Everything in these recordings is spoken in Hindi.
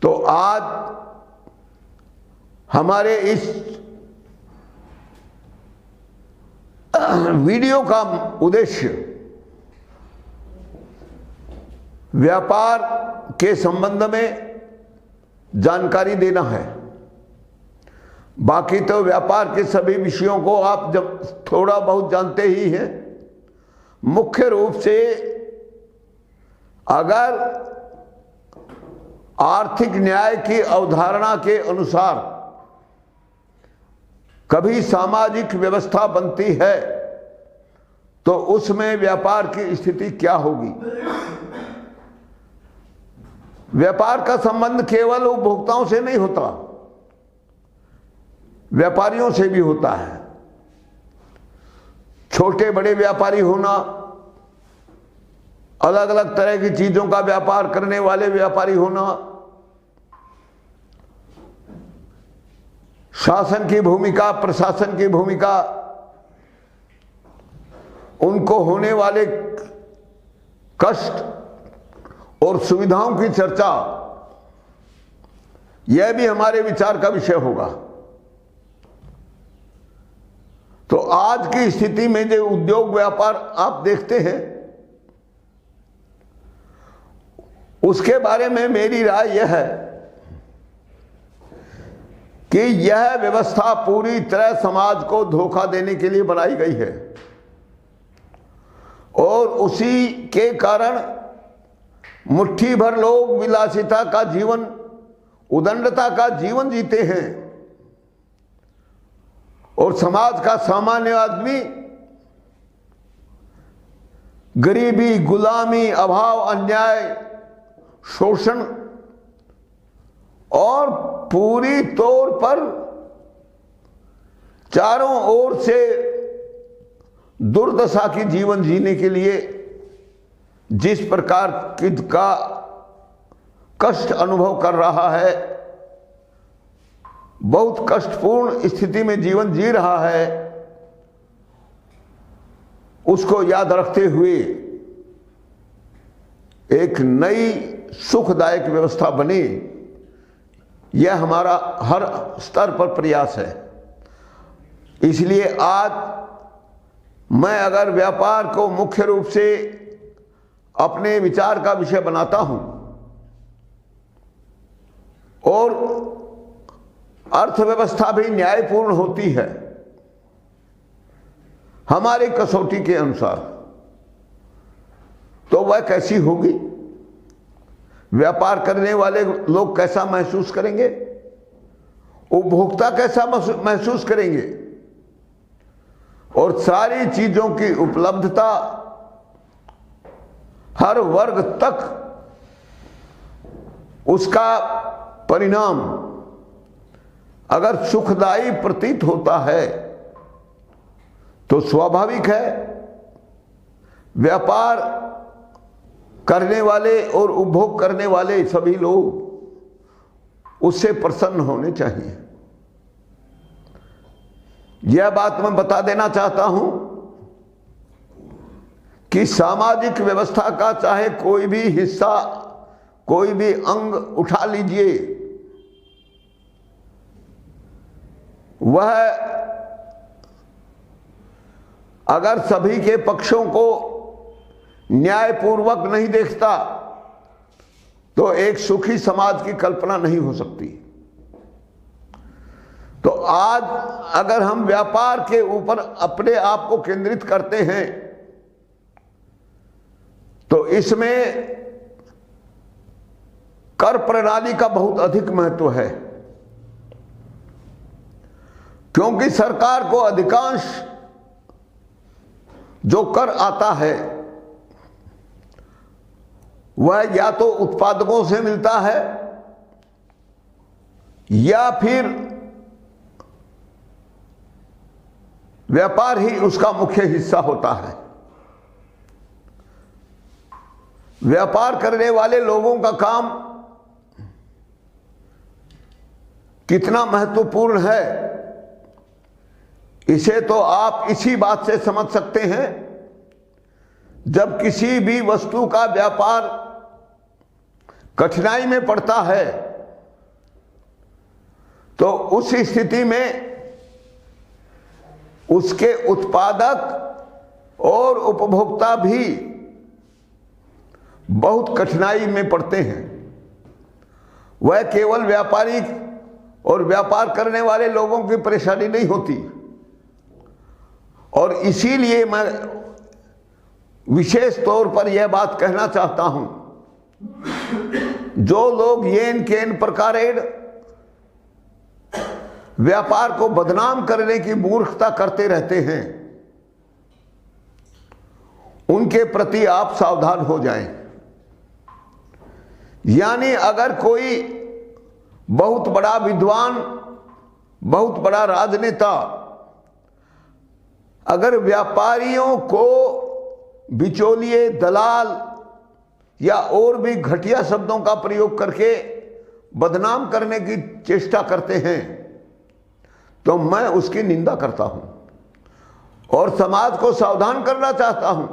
तो आज हमारे इस वीडियो का उद्देश्य व्यापार के संबंध में जानकारी देना है। बाकी तो व्यापार के सभी विषयों को आप जब थोड़ा बहुत जानते ही हैं। मुख्य रूप से अगर आर्थिक न्याय की अवधारणा के अनुसार कभी सामाजिक व्यवस्था बनती है तो उसमें व्यापार की स्थिति क्या होगी। व्यापार का संबंध केवल उपभोक्ताओं से नहीं होता, व्यापारियों से भी होता है। छोटे बड़े व्यापारी होना, अलग अलग तरह की चीजों का व्यापार करने वाले व्यापारी होना, शासन की भूमिका, प्रशासन की भूमिका, उनको होने वाले कष्ट और सुविधाओं की चर्चा, यह भी हमारे विचार का विषय होगा। तो आज की स्थिति में जो उद्योग व्यापार आप देखते हैं, उसके बारे में मेरी राय यह है कि यह व्यवस्था पूरी तरह समाज को धोखा देने के लिए बनाई गई है और उसी के कारण मुट्ठी भर लोग विलासिता का जीवन, उदंडता का जीवन जीते हैं और समाज का सामान्य आदमी गरीबी, गुलामी, अभाव, अन्याय, शोषण और पूरी तौर पर चारों ओर से दुर्दशा की जीवन जीने के लिए जिस प्रकार का कष्ट अनुभव कर रहा है, बहुत कष्टपूर्ण स्थिति में जीवन जी रहा है, उसको याद रखते हुए एक नई सुखदायक व्यवस्था बने, यह हमारा हर स्तर पर प्रयास है। इसलिए आज मैं अगर व्यापार को मुख्य रूप से अपने विचार का विषय बनाता हूं और अर्थव्यवस्था भी न्यायपूर्ण होती है हमारी कसौटी के अनुसार, तो वह कैसी होगी, व्यापार करने वाले लोग कैसा महसूस करेंगे, उपभोक्ता कैसा महसूस करेंगे और सारी चीजों की उपलब्धता हर वर्ग तक उसका परिणाम अगर सुखदायी प्रतीत होता है तो स्वाभाविक है व्यापार करने वाले और उपभोग करने वाले सभी लोग उससे प्रसन्न होने चाहिए। यह बात मैं बता देना चाहता हूं कि सामाजिक व्यवस्था का चाहे कोई भी हिस्सा, कोई भी अंग उठा लीजिए, वह अगर सभी के पक्षों को न्यायपूर्वक नहीं देखता तो एक सुखी समाज की कल्पना नहीं हो सकती। तो आज अगर हम व्यापार के ऊपर अपने आप को केंद्रित करते हैं तो इसमें कर प्रणाली का बहुत अधिक महत्व है, क्योंकि सरकार को अधिकांश जो कर आता है वह या तो उत्पादकों से मिलता है या फिर व्यापार ही उसका मुख्य हिस्सा होता है। व्यापार करने वाले लोगों का काम कितना महत्वपूर्ण है, इसे तो आप इसी बात से समझ सकते हैं, जब किसी भी वस्तु का व्यापार कठिनाई में पड़ता है तो उस स्थिति में उसके उत्पादक और उपभोक्ता भी बहुत कठिनाई में पड़ते हैं। वह केवल व्यापारी और व्यापार करने वाले लोगों की परेशानी नहीं होती। और इसीलिए मैं विशेष तौर पर यह बात कहना चाहता हूं, जो लोग येन केन प्रकारेण व्यापार को बदनाम करने की मूर्खता करते रहते हैं, उनके प्रति आप सावधान हो जाएं। यानी अगर कोई बहुत बड़ा विद्वान, बहुत बड़ा राजनेता अगर व्यापारियों को बिचौलिए, दलाल या और भी घटिया शब्दों का प्रयोग करके बदनाम करने की चेष्टा करते हैं, तो मैं उसकी निंदा करता हूं और समाज को सावधान करना चाहता हूं।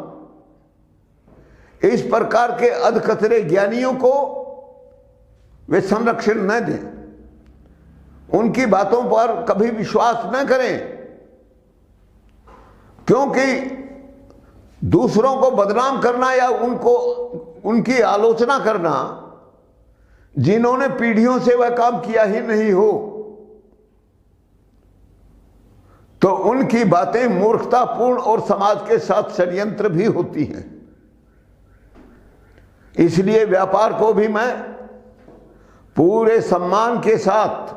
इस प्रकार के अधकचरे ज्ञानियों को वे संरक्षण न दें, उनकी बातों पर कभी विश्वास न करें, क्योंकि दूसरों को बदनाम करना या उनकी आलोचना करना, जिन्होंने पीढ़ियों से वह काम किया ही नहीं हो, तो उनकी बातें मूर्खतापूर्ण और समाज के साथ षड्यंत्र भी होती हैं। इसलिए व्यापार को भी मैं पूरे सम्मान के साथ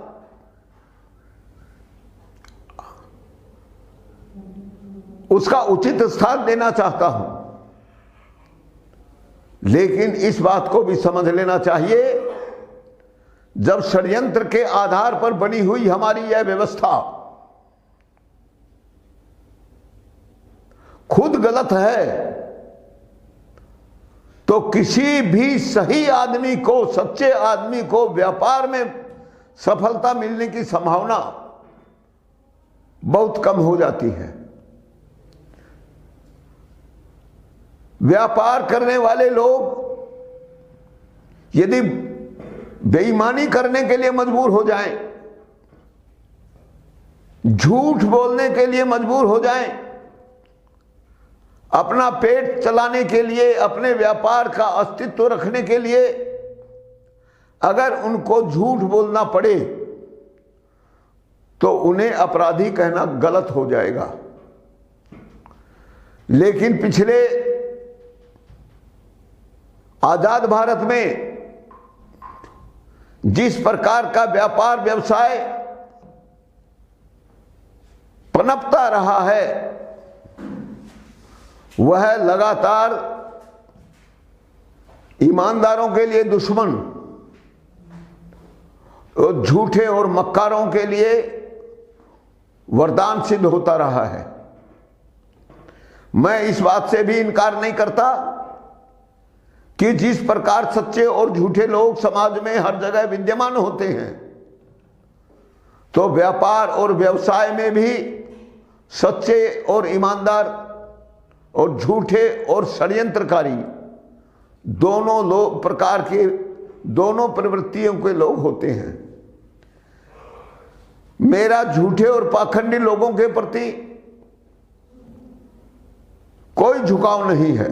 उसका उचित स्थान देना चाहता हूं, लेकिन इस बात को भी समझ लेना चाहिए, जब षड्यंत्र के आधार पर बनी हुई हमारी यह व्यवस्था खुद गलत है, तो किसी भी सही आदमी को, सच्चे आदमी को व्यापार में सफलता मिलने की संभावना बहुत कम हो जाती है। व्यापार करने वाले लोग यदि बेईमानी करने के लिए मजबूर हो जाएं, झूठ बोलने के लिए मजबूर हो जाएं, अपना पेट चलाने के लिए, अपने व्यापार का अस्तित्व रखने के लिए अगर उनको झूठ बोलना पड़े, तो उन्हें अपराधी कहना गलत हो जाएगा। लेकिन पिछले आजाद भारत में जिस प्रकार का व्यापार व्यवसाय पनपता रहा है, वह लगातार ईमानदारों के लिए दुश्मन और झूठे और मक्कारों के लिए वरदान सिद्ध होता रहा है। मैं इस बात से भी इनकार नहीं करता कि जिस प्रकार सच्चे और झूठे लोग समाज में हर जगह विद्यमान होते हैं, तो व्यापार और व्यवसाय में भी सच्चे और ईमानदार और झूठे और षड्यंत्रकारी दोनों प्रकार के, दोनों प्रवृत्तियों के लोग होते हैं। मेरा झूठे और पाखंडी लोगों के प्रति कोई झुकाव नहीं है,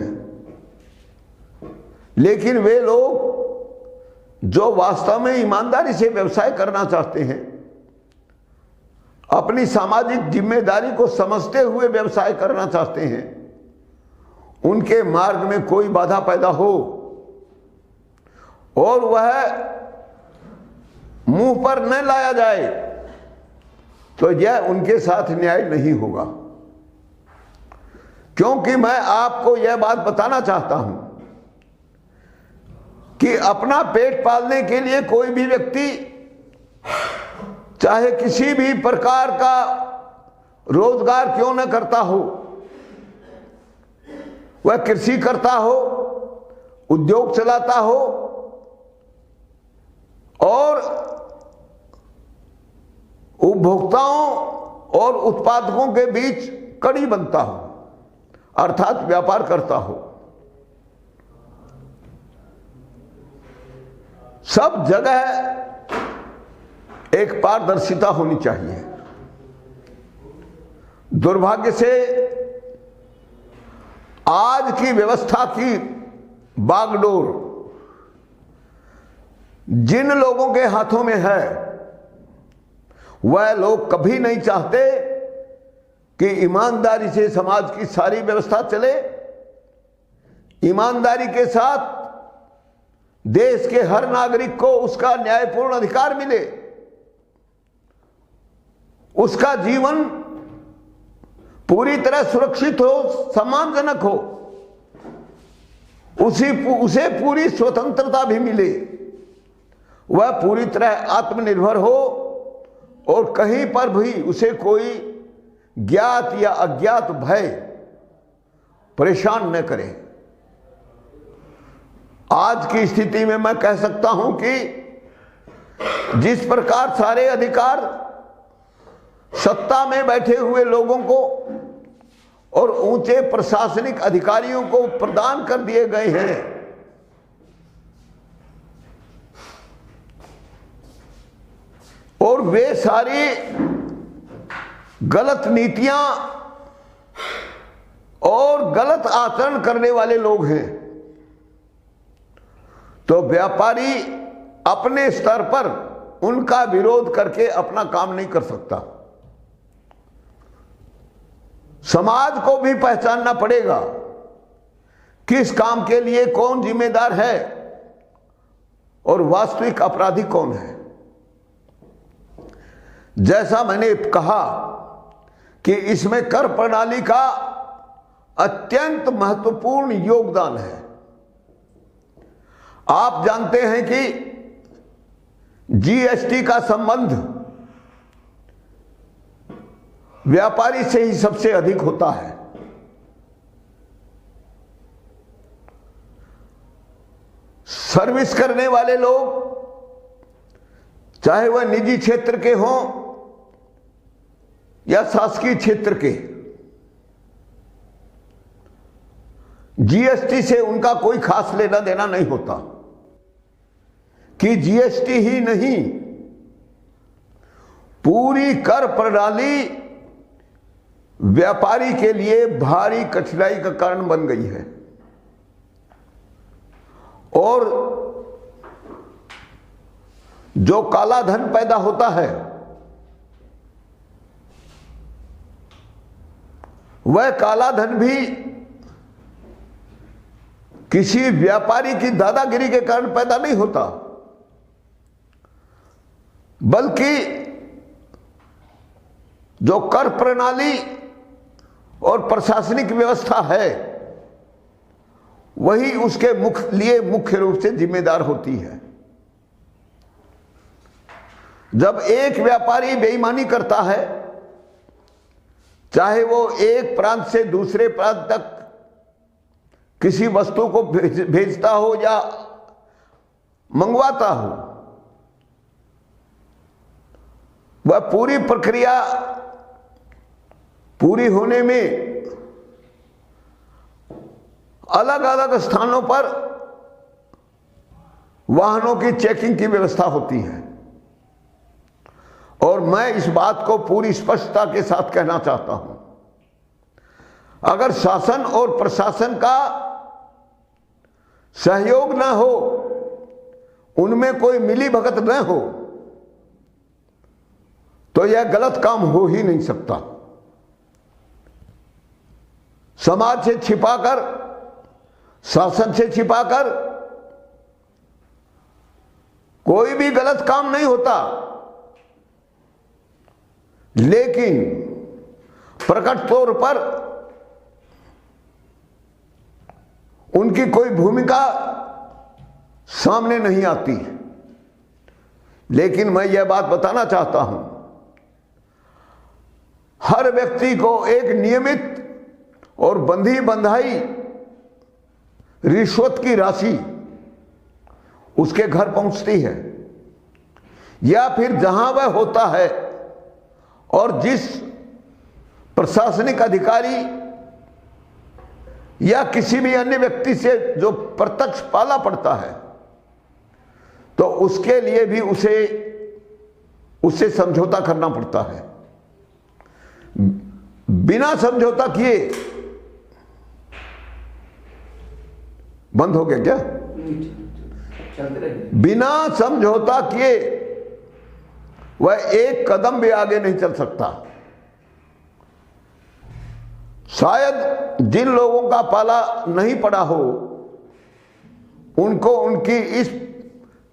लेकिन वे लोग जो वास्तव में ईमानदारी से व्यवसाय करना चाहते हैं, अपनी सामाजिक जिम्मेदारी को समझते हुए व्यवसाय करना चाहते हैं, उनके मार्ग में कोई बाधा पैदा हो और वह मुंह पर न लाया जाए, तो यह उनके साथ न्याय नहीं होगा। क्योंकि मैं आपको यह बात बताना चाहता हूं कि अपना पेट पालने के लिए कोई भी व्यक्ति चाहे किसी भी प्रकार का रोजगार क्यों न करता हो, वह कृषि करता हो, उद्योग चलाता हो और उपभोक्ताओं और उत्पादकों के बीच कड़ी बनता हो, अर्थात व्यापार करता हो, सब जगह एक पारदर्शिता होनी चाहिए। दुर्भाग्य से आज की व्यवस्था की बागडोर जिन लोगों के हाथों में है, वह लोग कभी नहीं चाहते कि ईमानदारी से समाज की सारी व्यवस्था चले, ईमानदारी के साथ देश के हर नागरिक को उसका न्यायपूर्ण अधिकार मिले, उसका जीवन पूरी तरह सुरक्षित हो, सम्मानजनक हो, उसे पूरी स्वतंत्रता भी मिले, वह पूरी तरह आत्मनिर्भर हो और कहीं पर भी उसे कोई ज्ञात या अज्ञात भय परेशान न करे। आज की स्थिति में मैं कह सकता हूं कि जिस प्रकार सारे अधिकार सत्ता में बैठे हुए लोगों को और ऊंचे प्रशासनिक अधिकारियों को प्रदान कर दिए गए हैं, और वे सारी गलत नीतियां और गलत आचरण करने वाले लोग हैं, तो व्यापारी अपने स्तर पर उनका विरोध करके अपना काम नहीं कर सकता। समाज को भी पहचानना पड़ेगा किस काम के लिए कौन जिम्मेदार है और वास्तविक अपराधी कौन है। जैसा मैंने कहा कि इसमें कर प्रणाली का अत्यंत महत्वपूर्ण योगदान है। आप जानते हैं कि जीएसटी का संबंध व्यापारी से ही सबसे अधिक होता है। सर्विस करने वाले लोग, चाहे वह निजी क्षेत्र के हों या शासकीय क्षेत्र के, जीएसटी से उनका कोई खास लेना देना नहीं होता। कि जीएसटी ही नहीं, पूरी कर प्रणाली व्यापारी के लिए भारी कठिनाई का कारण बन गई है। और जो काला धन पैदा होता है, वह काला धन भी किसी व्यापारी की दादागिरी के कारण पैदा नहीं होता, बल्कि जो कर प्रणाली और प्रशासनिक व्यवस्था है, वही उसके लिए मुख्य रूप से जिम्मेदार होती है। जब एक व्यापारी बेईमानी करता है, चाहे वो एक प्रांत से दूसरे प्रांत तक किसी वस्तु को भेजता हो या मंगवाता हो, वह पूरी प्रक्रिया पूरी होने में अलग अलग स्थानों पर वाहनों की चेकिंग की व्यवस्था होती है। और मैं इस बात को पूरी स्पष्टता के साथ कहना चाहता हूं, अगर शासन और प्रशासन का सहयोग न हो, उनमें कोई मिली भगत न हो, तो यह गलत काम हो ही नहीं सकता। समाज से छिपाकर, शासन से छिपाकर कोई भी गलत काम नहीं होता, लेकिन प्रकट तौर पर उनकी कोई भूमिका सामने नहीं आती। लेकिन मैं यह बात बताना चाहता हूं, हर व्यक्ति को एक नियमित और बंधी बंधाई रिश्वत की राशि उसके घर पहुंचती है, या फिर जहां वह होता है और जिस प्रशासनिक अधिकारी या किसी भी अन्य व्यक्ति से जो प्रत्यक्ष पाला पड़ता है, तो उसके लिए भी उसे उससे समझौता करना पड़ता है। बिना समझौता किए बंद हो गया क्या? बिना समझौता किए वह एक कदम भी आगे नहीं चल सकता। शायद जिन लोगों का पाला नहीं पड़ा हो उनको उनकी इस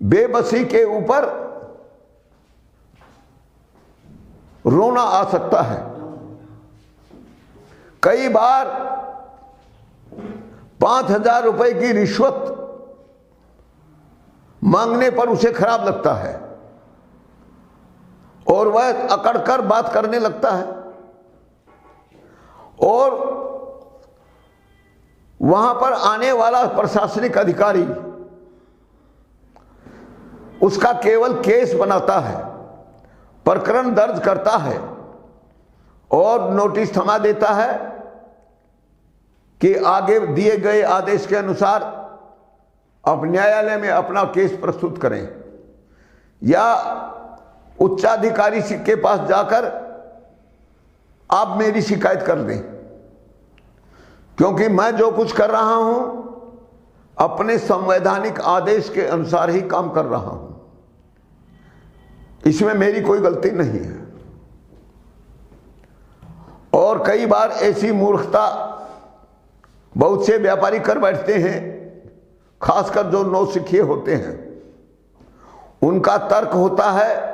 बेबसी के ऊपर रोना आ सकता है। कई बार 5,000 रुपए की रिश्वत मांगने पर उसे खराब लगता है और वह अकड़कर बात करने लगता है और वहां पर आने वाला प्रशासनिक अधिकारी उसका केवल केस बनाता है, प्रकरण दर्ज करता है और नोटिस थमा देता है कि आगे दिए गए आदेश के अनुसार आप न्यायालय में अपना केस प्रस्तुत करें या उच्चाधिकारी के पास जाकर आप मेरी शिकायत कर दें, क्योंकि मैं जो कुछ कर रहा हूं अपने संवैधानिक आदेश के अनुसार ही काम कर रहा हूं, इसमें मेरी कोई गलती नहीं है। और कई बार ऐसी मूर्खता बहुत से व्यापारी कर बैठते हैं, खासकर जो नौसिखिए होते हैं। उनका तर्क होता है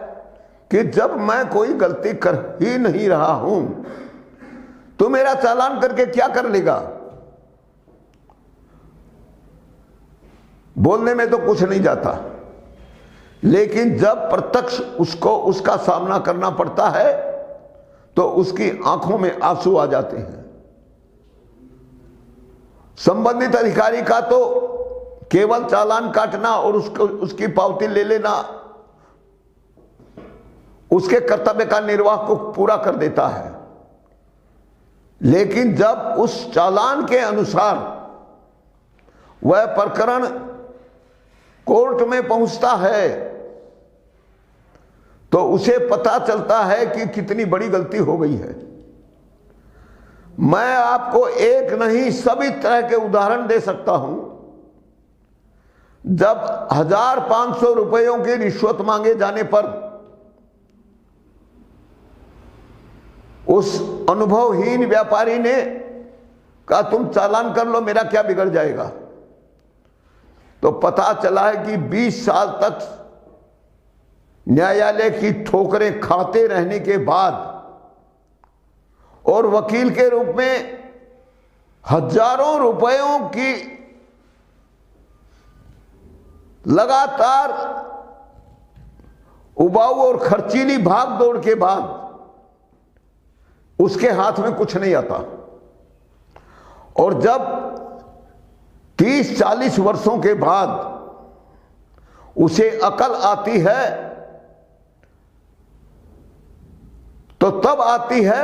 कि जब मैं कोई गलती कर ही नहीं रहा हूं तो मेरा चालान करके क्या कर लेगा, बोलने में तो कुछ नहीं जाता, लेकिन जब प्रत्यक्ष उसको उसका सामना करना पड़ता है तो उसकी आंखों में आंसू आ जाते हैं। संबंधित अधिकारी का तो केवल चालान काटना और उसकी पावती ले लेना उसके कर्तव्य का निर्वाह को पूरा कर देता है, लेकिन जब उस चालान के अनुसार वह प्रकरण कोर्ट में पहुंचता है तो उसे पता चलता है कि कितनी बड़ी गलती हो गई है। मैं आपको एक नहीं सभी तरह के उदाहरण दे सकता हूं। जब 1,500 रुपयों की रिश्वत मांगे जाने पर उस अनुभवहीन व्यापारी ने कहा तुम चालान कर लो, मेरा क्या बिगड़ जाएगा। तो पता चला है कि 20 साल तक न्यायालय की ठोकरें खाते रहने के बाद और वकील के रूप में हजारों रुपयों की लगातार उबाऊ और खर्चीली भाग दौड़ के बाद उसके हाथ में कुछ नहीं आता। और जब 30-40 वर्षों के बाद उसे अकल आती है तो तब आती है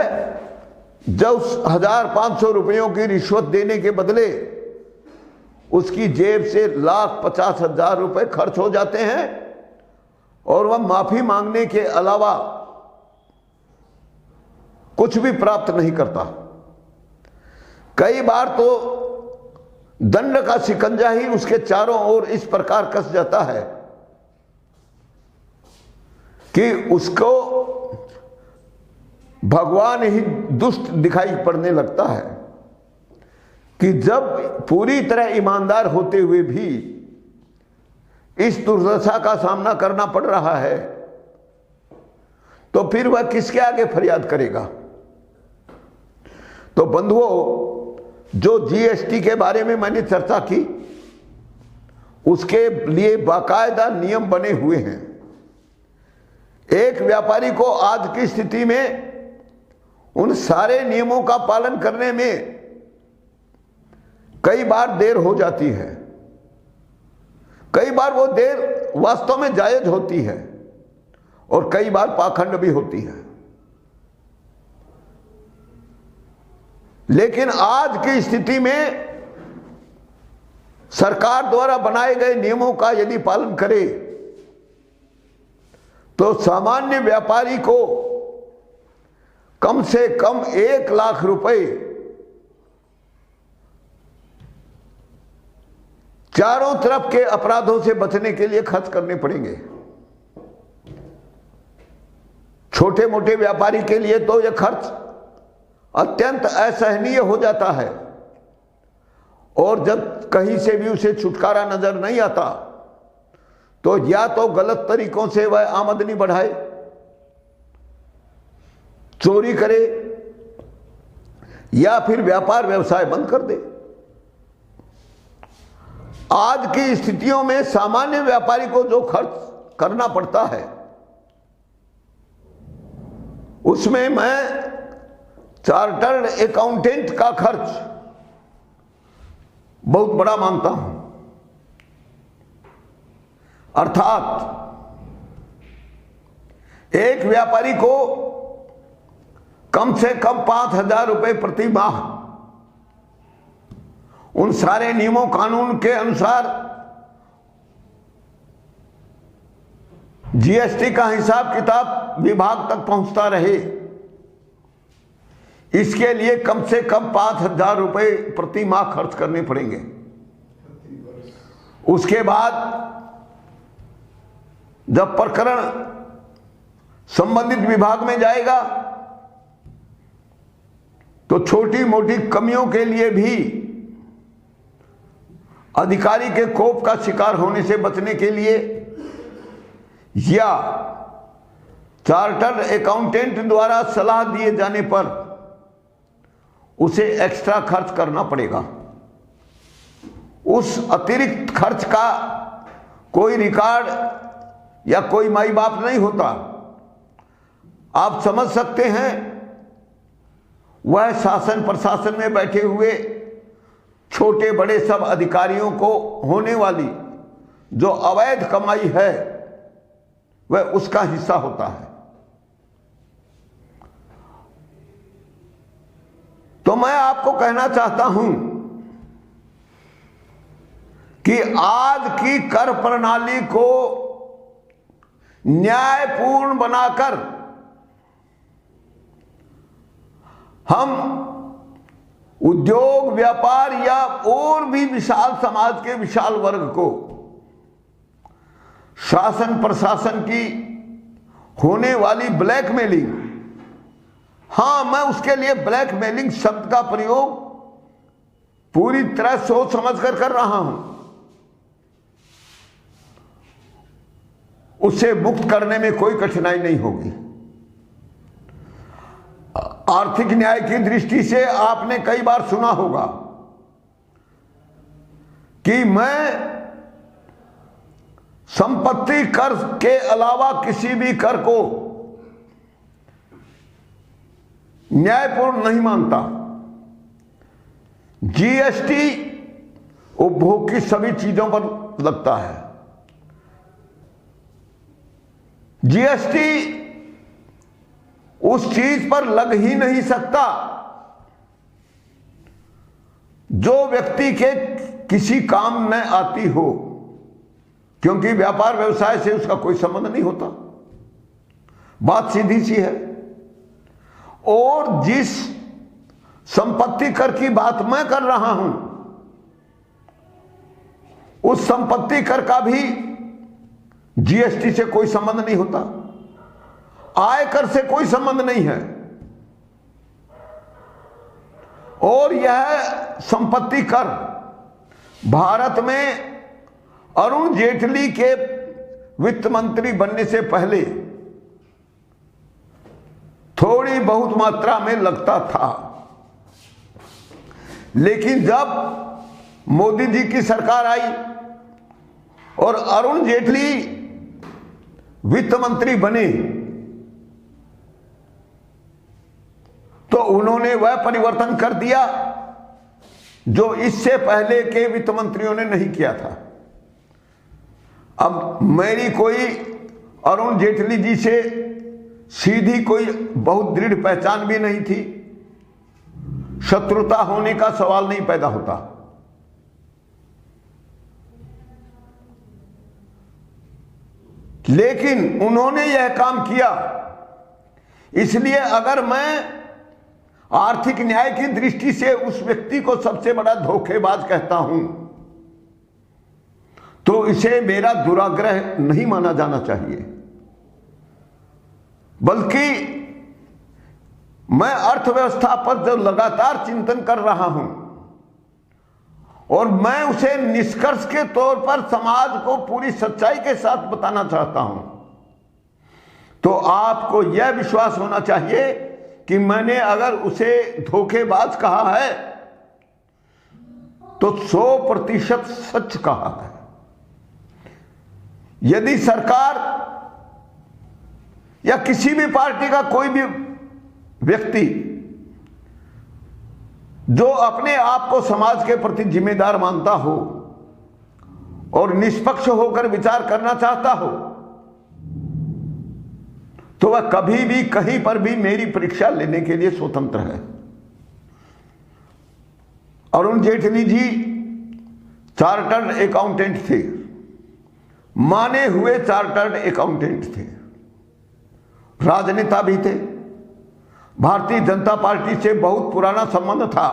जब 1,500 रुपयों की रिश्वत देने के बदले उसकी जेब से 1,50,000 रुपए खर्च हो जाते हैं और वह माफी मांगने के अलावा कुछ भी प्राप्त नहीं करता। कई बार तो दंड का शिकंजा ही उसके चारों ओर इस प्रकार कस जाता है कि उसको भगवान ही दुष्ट दिखाई पड़ने लगता है कि जब पूरी तरह ईमानदार होते हुए भी इस दुर्दशा का सामना करना पड़ रहा है तो फिर वह किसके आगे फरियाद करेगा। तो बंधुओं, जो जीएसटी के बारे में मैंने चर्चा की उसके लिए बाकायदा नियम बने हुए हैं। एक व्यापारी को आज की स्थिति में उन सारे नियमों का पालन करने में कई बार देर हो जाती है, कई बार वो देर वास्तव में जायज होती है और कई बार पाखंड भी होती है। लेकिन आज की स्थिति में सरकार द्वारा बनाए गए नियमों का यदि पालन करे तो सामान्य व्यापारी को कम से कम 1 लाख रुपए चारों तरफ के अपराधों से बचने के लिए खर्च करने पड़ेंगे। छोटे मोटे व्यापारी के लिए तो यह खर्च अत्यंत असहनीय हो जाता है, और जब कहीं से भी उसे छुटकारा नजर नहीं आता तो या तो गलत तरीकों से वह आमदनी बढ़ाए, चोरी करे, या फिर व्यापार व्यवसाय बंद कर दे। आज की स्थितियों में सामान्य व्यापारी को जो खर्च करना पड़ता है उसमें मैं चार्टर्ड अकाउंटेंट का खर्च बहुत बड़ा मानता हूं। अर्थात एक व्यापारी को कम से कम 5,000 रुपए प्रति माह उन सारे नियमों कानून के अनुसार जीएसटी का हिसाब किताब विभाग तक पहुंचता रहे, इसके लिए कम से कम 5,000 रुपए प्रति माह खर्च करने पड़ेंगे। उसके बाद जब प्रकरण संबंधित विभाग में जाएगा तो छोटी मोटी कमियों के लिए भी अधिकारी के कोप का शिकार होने से बचने के लिए या चार्टर्ड अकाउंटेंट द्वारा सलाह दिए जाने पर उसे एक्स्ट्रा खर्च करना पड़ेगा। उस अतिरिक्त खर्च का कोई रिकॉर्ड या कोई माई बाप नहीं होता। आप समझ सकते हैं, वह शासन प्रशासन में बैठे हुए छोटे बड़े सब अधिकारियों को होने वाली जो अवैध कमाई है वह उसका हिस्सा होता है। तो मैं आपको कहना चाहता हूं कि आज की कर प्रणाली को न्यायपूर्ण बनाकर हम उद्योग व्यापार या और भी विशाल समाज के विशाल वर्ग को शासन प्रशासन की होने वाली ब्लैकमेलिंग, हां मैं उसके लिए ब्लैकमेलिंग शब्द का प्रयोग पूरी तरह सोच समझकर कर रहा हूं, उससे मुक्त करने में कोई कठिनाई नहीं होगी। आर्थिक न्याय की दृष्टि से आपने कई बार सुना होगा कि मैं संपत्ति कर के अलावा किसी भी कर को न्यायपूर्ण नहीं मानता। जीएसटी उपभोग की सभी चीजों पर लगता है। जीएसटी उस चीज पर लग ही नहीं सकता जो व्यक्ति के किसी काम न आती हो, क्योंकि व्यापार व्यवसाय से उसका कोई संबंध नहीं होता। बात सीधी सी है। और जिस संपत्ति कर की बात मैं कर रहा हूं उस संपत्ति कर का भी जीएसटी से कोई संबंध नहीं होता, आयकर से कोई संबंध नहीं है। और यह संपत्ति कर भारत में अरुण जेटली के वित्त मंत्री बनने से पहले थोड़ी बहुत मात्रा में लगता था, लेकिन जब मोदी जी की सरकार आई और अरुण जेटली वित्त मंत्री बने तो उन्होंने वह परिवर्तन कर दिया जो इससे पहले के वित्त मंत्रियों ने नहीं किया था। अब मेरी कोई अरुण जेटली जी से सीधी कोई बहुत दृढ़ पहचान भी नहीं थी, शत्रुता होने का सवाल नहीं पैदा होता। लेकिन उन्होंने यह काम किया। इसलिए अगर मैं आर्थिक न्याय की दृष्टि से उस व्यक्ति को सबसे बड़ा धोखेबाज कहता हूं, तो इसे मेरा दुराग्रह नहीं माना जाना चाहिए, बल्कि मैं अर्थव्यवस्था पर जो लगातार चिंतन कर रहा हूं और मैं उसे निष्कर्ष के तौर पर समाज को पूरी सच्चाई के साथ बताना चाहता हूं, तो आपको यह विश्वास होना चाहिए कि मैंने अगर उसे धोखेबाज कहा है तो 100% सच कहा है। यदि सरकार या किसी भी पार्टी का कोई भी व्यक्ति जो अपने आप को समाज के प्रति जिम्मेदार मानता हो और निष्पक्ष होकर विचार करना चाहता हो, तो वह कभी भी कहीं पर भी मेरी परीक्षा लेने के लिए स्वतंत्र है। अरुण जेटली जी चार्टर्ड अकाउंटेंट थे, माने हुए चार्टर्ड अकाउंटेंट थे, राजनेता भी थे, भारतीय जनता पार्टी से बहुत पुराना संबंध था।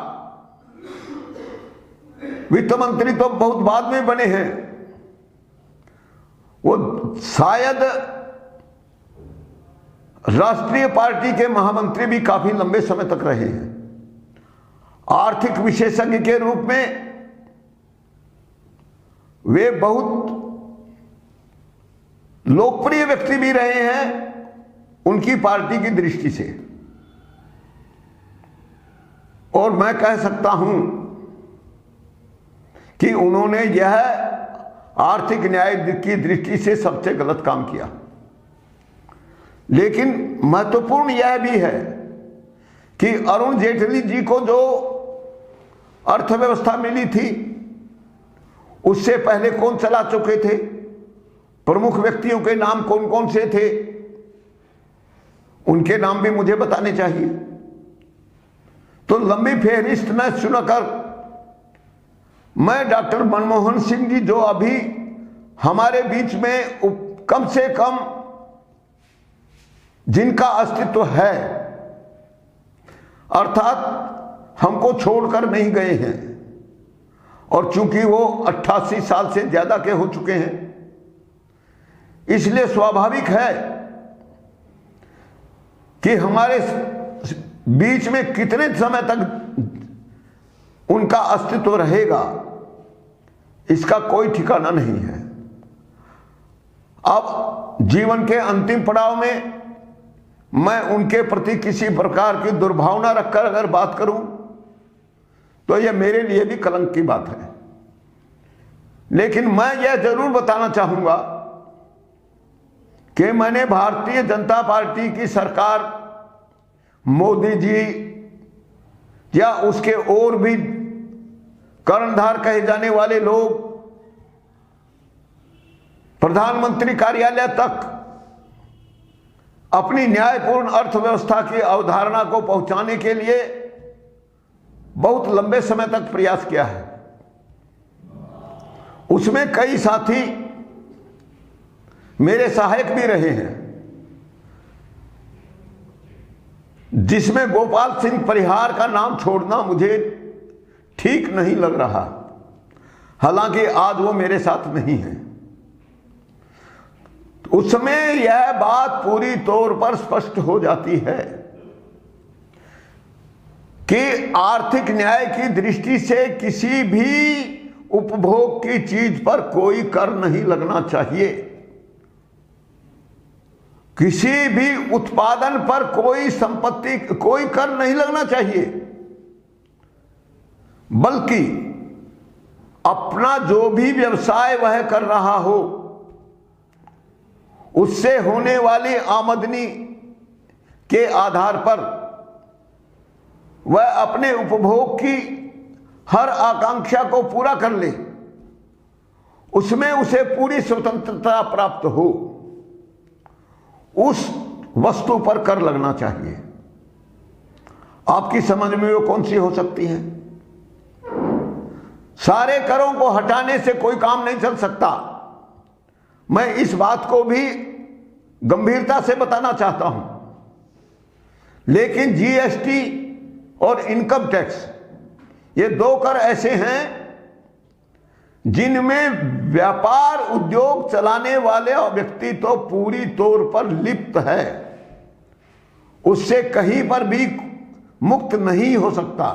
वित्त मंत्री तो बहुत बाद में बने हैं, वो शायद राष्ट्रीय पार्टी के महामंत्री भी काफी लंबे समय तक रहे हैं। आर्थिक विशेषज्ञ के रूप में वे बहुत लोकप्रिय व्यक्ति भी रहे हैं उनकी पार्टी की दृष्टि से। और मैं कह सकता हूं कि उन्होंने यह आर्थिक न्याय की दृष्टि से सबसे गलत काम किया। लेकिन महत्वपूर्ण यह भी है कि अरुण जेटली जी को जो अर्थव्यवस्था मिली थी उससे पहले कौन चला चुके थे, प्रमुख व्यक्तियों के नाम कौन कौन से थे, उनके नाम भी मुझे बताने चाहिए। तो लंबी फेहरिस्त न सुनकर मैं डॉक्टर मनमोहन सिंह जी, जो अभी हमारे बीच में कम से कम जिनका अस्तित्व है, अर्थात हमको छोड़कर नहीं गए हैं, और चूंकि वो 88 साल से ज्यादा के हो चुके हैं, इसलिए स्वाभाविक है कि हमारे बीच में कितने समय तक उनका अस्तित्व रहेगा इसका कोई ठिकाना नहीं है। अब जीवन के अंतिम पड़ाव में मैं उनके प्रति किसी प्रकार की दुर्भावना रखकर अगर बात करूं तो यह मेरे लिए भी कलंक की बात है। लेकिन मैं यह जरूर बताना चाहूंगा कि मैंने भारतीय जनता पार्टी की सरकार, मोदी जी या उसके और भी कर्णधार कहे जाने वाले लोग, प्रधानमंत्री कार्यालय तक अपनी न्यायपूर्ण अर्थव्यवस्था की अवधारणा को पहुंचाने के लिए बहुत लंबे समय तक प्रयास किया है। उसमें कई साथी मेरे सहायक भी रहे हैं, जिसमें गोपाल सिंह परिहार का नाम छोड़ना मुझे ठीक नहीं लग रहा, हालांकि आज वो मेरे साथ नहीं है। उसमें यह बात पूरी तौर पर स्पष्ट हो जाती है कि आर्थिक न्याय की दृष्टि से किसी भी उपभोग की चीज पर कोई कर नहीं लगना चाहिए, किसी भी उत्पादन पर कोई कर नहीं लगना चाहिए, बल्कि अपना जो भी व्यवसाय वह कर रहा हो उससे होने वाली आमदनी के आधार पर वह अपने उपभोग की हर आकांक्षा को पूरा कर ले, उसमें उसे पूरी स्वतंत्रता प्राप्त हो, उस वस्तु पर कर लगना चाहिए। आपकी समझ में वो कौन सी हो सकती है? सारे करों को हटाने से कोई काम नहीं चल सकता। मैं इस बात को भी गंभीरता से बताना चाहता हूं, लेकिन जीएसटी और इनकम टैक्स ये दो कर ऐसे हैं जिनमें व्यापार उद्योग चलाने वाले व्यक्ति तो पूरी तौर पर लिप्त है, उससे कहीं पर भी मुक्त नहीं हो सकता।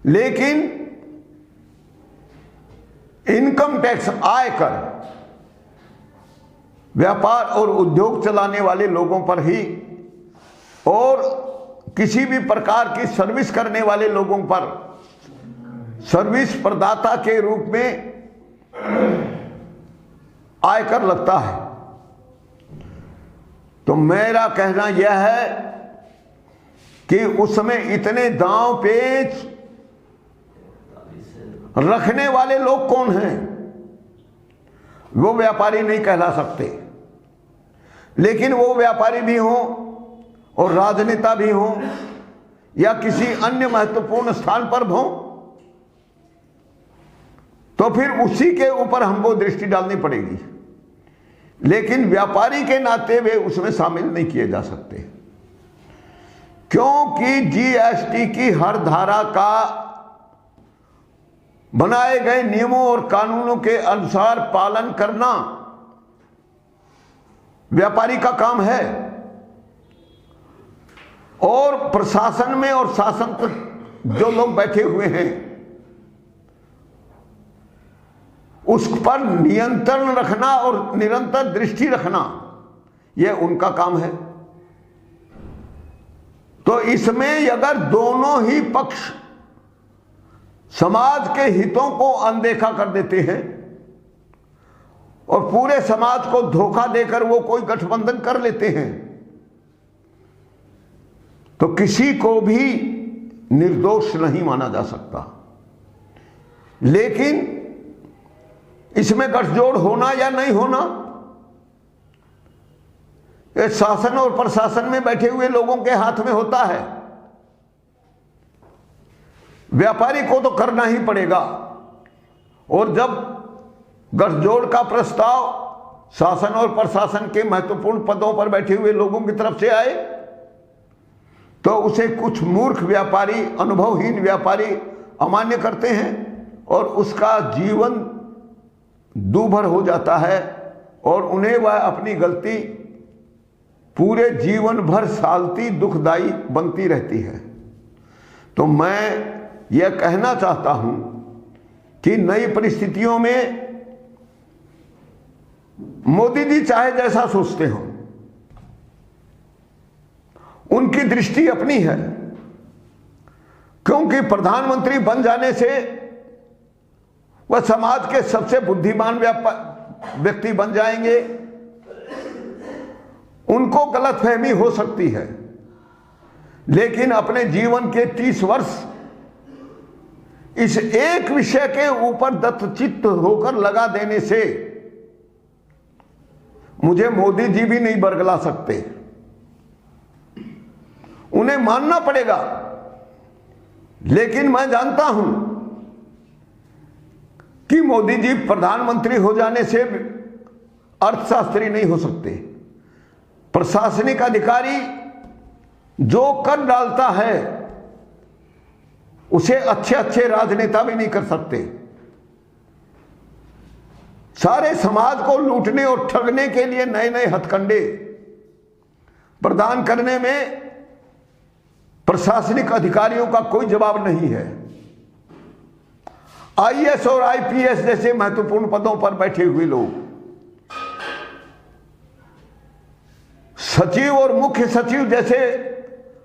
लेकिन इनकम टैक्स, आयकर, व्यापार और उद्योग चलाने वाले लोगों पर ही और किसी भी प्रकार की सर्विस करने वाले लोगों पर सर्विस प्रदाता के रूप में आयकर लगता है। तो मेरा कहना यह है कि उसमें इतने दांव पेच रखने वाले लोग कौन हैं? वो व्यापारी नहीं कहला सकते, लेकिन वो व्यापारी भी हों और राजनेता भी हों या किसी अन्य महत्वपूर्ण स्थान पर हों, तो फिर उसी के ऊपर हमको दृष्टि डालनी पड़ेगी। लेकिन व्यापारी के नाते वे उसमें शामिल नहीं किए जा सकते, क्योंकि जीएसटी की हर धारा का बनाए गए नियमों और कानूनों के अनुसार पालन करना व्यापारी का काम है। और प्रशासन में और शासन पर जो लोग बैठे हुए हैं उस पर नियंत्रण रखना और निरंतर दृष्टि रखना यह उनका काम है। तो इसमें अगर दोनों ही पक्ष समाज के हितों को अनदेखा कर देते हैं और पूरे समाज को धोखा देकर वो कोई गठबंधन कर लेते हैं, तो किसी को भी निर्दोष नहीं माना जा सकता। लेकिन इसमें गठजोड़ होना या नहीं होना, ये शासन और प्रशासन में बैठे हुए लोगों के हाथ में होता है। व्यापारी को तो करना ही पड़ेगा, और जब गठजोड़ का प्रस्ताव शासन और प्रशासन के महत्वपूर्ण पदों पर बैठे हुए लोगों की तरफ से आए, तो उसे कुछ मूर्ख व्यापारी, अनुभवहीन व्यापारी अमान्य करते हैं और उसका जीवन दूभर हो जाता है और उन्हें वह अपनी गलती पूरे जीवन भर सालती, दुखदाई बनती रहती है। तो मैं यह कहना चाहता हूं कि नई परिस्थितियों में मोदी जी चाहे जैसा सोचते हो, उनकी दृष्टि अपनी है, क्योंकि प्रधानमंत्री बन जाने से वह समाज के सबसे बुद्धिमान व्यक्ति बन जाएंगे। उनको गलतफहमी हो सकती है, लेकिन अपने जीवन के 30 वर्ष इस एक विषय के ऊपर दत्तचित्त होकर लगा देने से मुझे मोदी जी भी नहीं बरगला सकते। उन्हें मानना पड़ेगा, लेकिन मैं जानता हूं कि मोदी जी प्रधानमंत्री हो जाने से अर्थशास्त्री नहीं हो सकते। प्रशासनिक अधिकारी जो कर डालता है उसे अच्छे अच्छे राजनेता भी नहीं कर सकते। सारे समाज को लूटने और ठगने के लिए नए नए हथकंडे प्रदान करने में प्रशासनिक अधिकारियों का कोई जवाब नहीं है। आईएएस और आईपीएस जैसे महत्वपूर्ण पदों पर बैठे हुए लोग, सचिव और मुख्य सचिव जैसे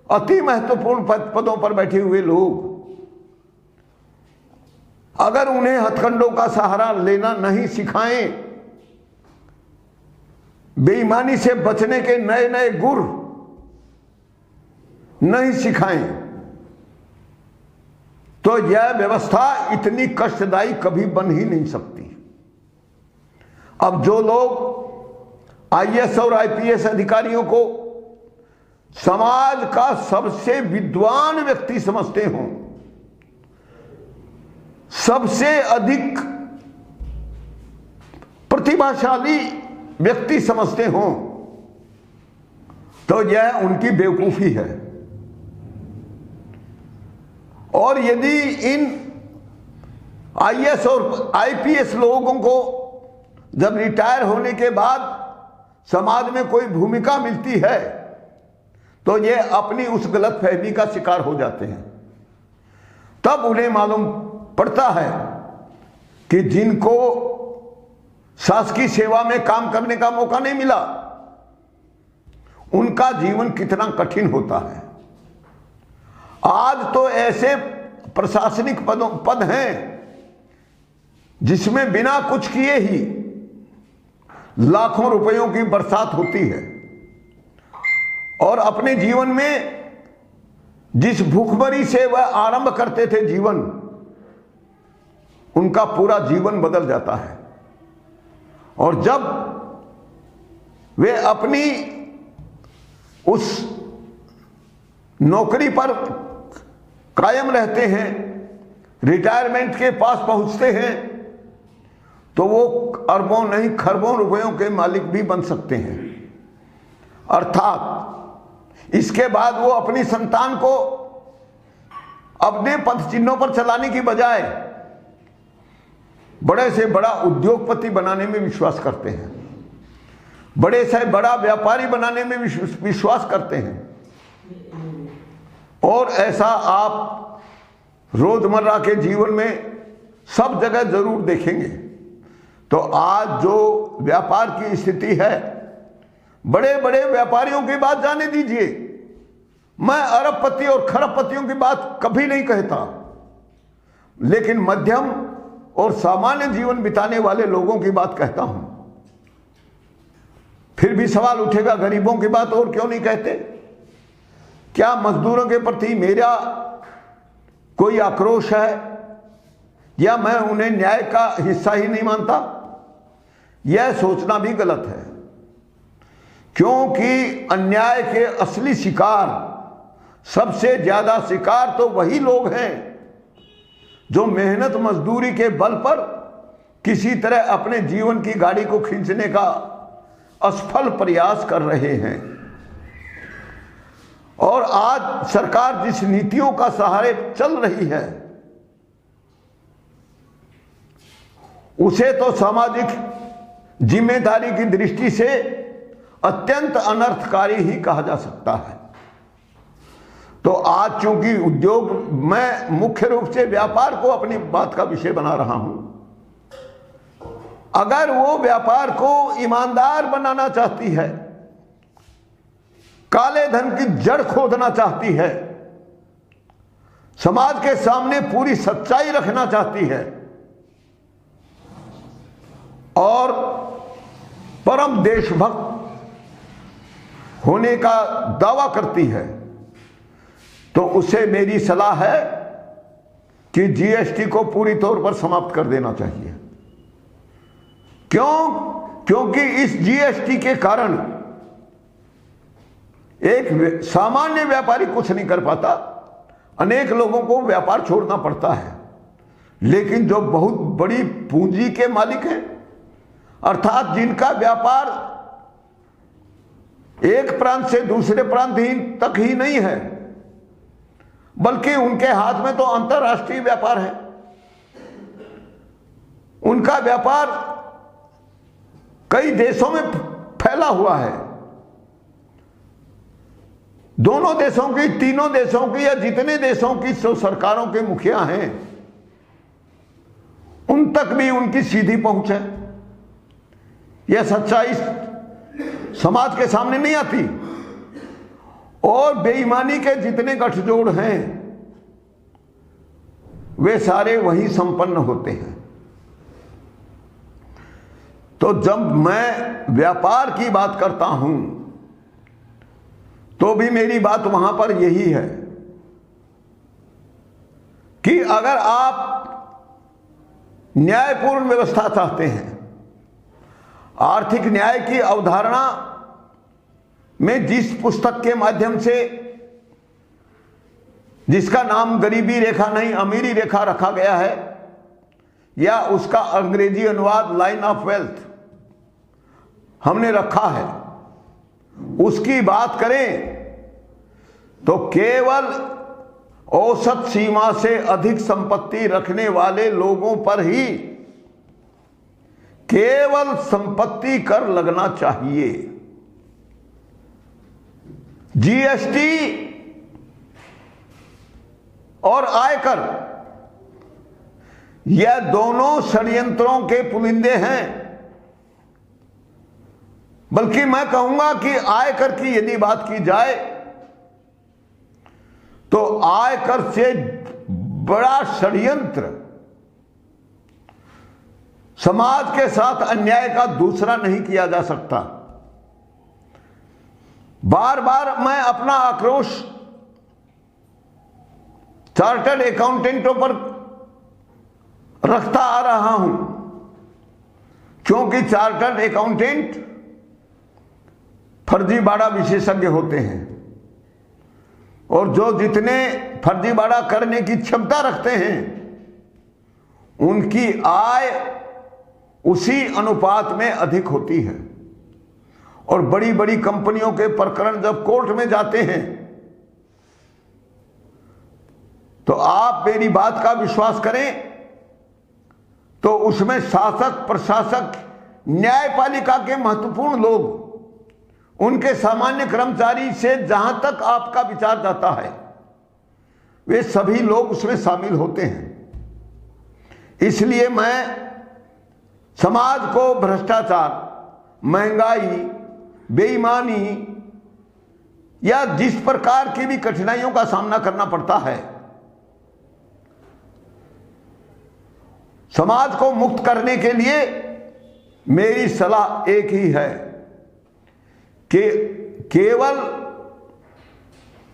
अति महत्वपूर्ण पदों पर बैठे हुए लोग, अगर उन्हें हथकंडों का सहारा लेना नहीं सिखाएं, बेईमानी से बचने के नए नए गुर नहीं सिखाएं, तो यह व्यवस्था इतनी कष्टदायी कभी बन ही नहीं सकती। अब जो लोग आईएएस और आईपीएस अधिकारियों को समाज का सबसे विद्वान व्यक्ति समझते हों, सबसे अधिक प्रतिभाशाली व्यक्ति समझते हों तो यह उनकी बेवकूफी है। और यदि इन आईएएस और आईपीएस लोगों को जब रिटायर होने के बाद समाज में कोई भूमिका मिलती है तो ये अपनी उस गलत फहमी का शिकार हो जाते हैं। तब उन्हें मालूम पड़ता है कि जिनको शासकीय सेवा में काम करने का मौका नहीं मिला उनका जीवन कितना कठिन होता है। आज तो ऐसे प्रशासनिक पद हैं जिसमें बिना कुछ किए ही लाखों रुपयों की बरसात होती है और अपने जीवन में जिस भूखमरी से वह आरंभ करते थे जीवन, उनका पूरा जीवन बदल जाता है। और जब वे अपनी उस नौकरी पर कायम रहते हैं, रिटायरमेंट के पास पहुंचते हैं, तो वो अरबों नहीं खरबों रुपयों के मालिक भी बन सकते हैं। अर्थात इसके बाद वो अपनी संतान को अपने पद चिन्हों पर चलाने की बजाय बड़े से बड़ा उद्योगपति बनाने में विश्वास करते हैं, बड़े से बड़ा व्यापारी बनाने में विश्वास करते हैं। और ऐसा आप रोजमर्रा के जीवन में सब जगह जरूर देखेंगे। तो आज जो व्यापार की स्थिति है, बड़े बड़े व्यापारियों की बात जाने दीजिए, मैं अरबपति और खरबपतियों की बात कभी नहीं कहता, लेकिन मध्यम और सामान्य जीवन बिताने वाले लोगों की बात कहता हूं। फिर भी सवाल उठेगा, गरीबों की बात और क्यों नहीं कहते? क्या मजदूरों के प्रति मेरा कोई आक्रोश है या मैं उन्हें न्याय का हिस्सा ही नहीं मानता? यह सोचना भी गलत है, क्योंकि अन्याय के असली शिकार, सबसे ज्यादा शिकार तो वही लोग हैं जो मेहनत मजदूरी के बल पर किसी तरह अपने जीवन की गाड़ी को खींचने का असफल प्रयास कर रहे हैं। और आज सरकार जिस नीतियों का सहारे चल रही है, उसे तो सामाजिक जिम्मेदारी की दृष्टि से अत्यंत अनर्थकारी ही कहा जा सकता है। तो आज चूंकि उद्योग, मैं मुख्य रूप से व्यापार को अपनी बात का विषय बना रहा हूं, अगर वो व्यापार को ईमानदार बनाना चाहती है, काले धन की जड़ खोदना चाहती है, समाज के सामने पूरी सच्चाई रखना चाहती है और परम देशभक्त होने का दावा करती है, तो उसे मेरी सलाह है कि जीएसटी को पूरी तौर पर समाप्त कर देना चाहिए। क्यों? क्योंकि इस जीएसटी के कारण एक सामान्य व्यापारी कुछ नहीं कर पाता, अनेक लोगों को व्यापार छोड़ना पड़ता है। लेकिन जो बहुत बड़ी पूंजी के मालिक हैं, अर्थात जिनका व्यापार एक प्रांत से दूसरे प्रांत तक ही नहीं है, बल्कि उनके हाथ में तो अंतर्राष्ट्रीय व्यापार है, उनका व्यापार कई देशों में फैला हुआ है। दोनों देशों की, तीनों देशों की या जितने देशों की सरकारों के मुखिया हैं, उन तक भी उनकी सीधी पहुंच है। यह सच्चाई समाज के सामने नहीं आती। और बेईमानी के जितने गठजोड़ हैं, वे सारे वही संपन्न होते हैं। तो जब मैं व्यापार की बात करता हूं, तो भी मेरी बात वहां पर यही है कि अगर आप न्यायपूर्ण व्यवस्था चाहते हैं, आर्थिक न्याय की अवधारणा में जिस पुस्तक के माध्यम से, जिसका नाम गरीबी रेखा नहीं अमीरी रेखा रखा गया है, या उसका अंग्रेजी अनुवाद लाइन ऑफ वेल्थ, हमने रखा है उसकी बात करें तो केवल औसत सीमा से अधिक संपत्ति रखने वाले लोगों पर ही केवल संपत्ति कर लगना चाहिए। जीएसटी और आयकर यह दोनों षड्यंत्रों के पुलिंदे हैं। बल्कि मैं कहूंगा कि आयकर की यदि बात की जाए तो आयकर से बड़ा षड्यंत्र समाज के साथ अन्याय का दूसरा नहीं किया जा सकता। बार बार मैं अपना आक्रोश चार्टर्ड अकाउंटेंटों पर रखता आ रहा हूं, क्योंकि चार्टर्ड अकाउंटेंट फर्जीवाड़ा विशेषज्ञ होते हैं और जो जितने फर्जीवाड़ा करने की क्षमता रखते हैं उनकी आय उसी अनुपात में अधिक होती है। और बड़ी बड़ी कंपनियों के प्रकरण जब कोर्ट में जाते हैं तो आप मेरी बात का विश्वास करें तो उसमें शासक, प्रशासक, न्यायपालिका के महत्वपूर्ण लोग, उनके सामान्य कर्मचारी से जहां तक आपका विचार जाता है वे सभी लोग उसमें शामिल होते हैं। इसलिए मैं समाज को भ्रष्टाचार, महंगाई, बेईमानी या जिस प्रकार की भी कठिनाइयों का सामना करना पड़ता है, समाज को मुक्त करने के लिए मेरी सलाह एक ही है कि केवल